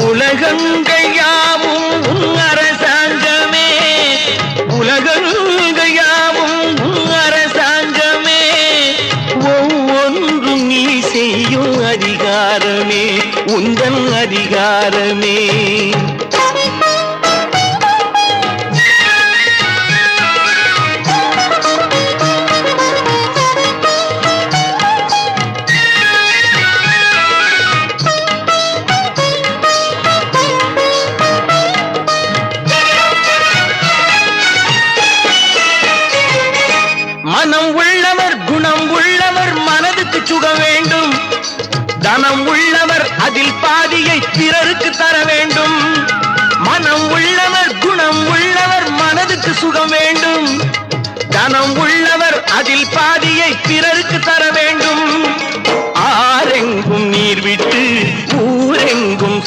உலகங்கள் யாவும் உன் அரசாங்கமே, உலகங்கள் யாவும் உன் அரசாங்கமே, ஒவ்வொன்றும் நீ செய்யும் அதிகாரமே உந்தன் அதிகாரமே. மனம் உள்ளவர் குணம் உள்ளவர் மனதுக்கு சுக வேண்டும், தனம் உள்ளவர் அதில் பாதியை பிறருக்கு தர வேண்டும். மனம் உள்ளவர் குணம் உள்ளவர் மனதுக்கு சுகம் வேண்டும், தனம் உள்ளவர் அதில் பாதியை பிறருக்கு தர வேண்டும். ஆரெங்கும் நீர் விட்டு ஊரெங்கும்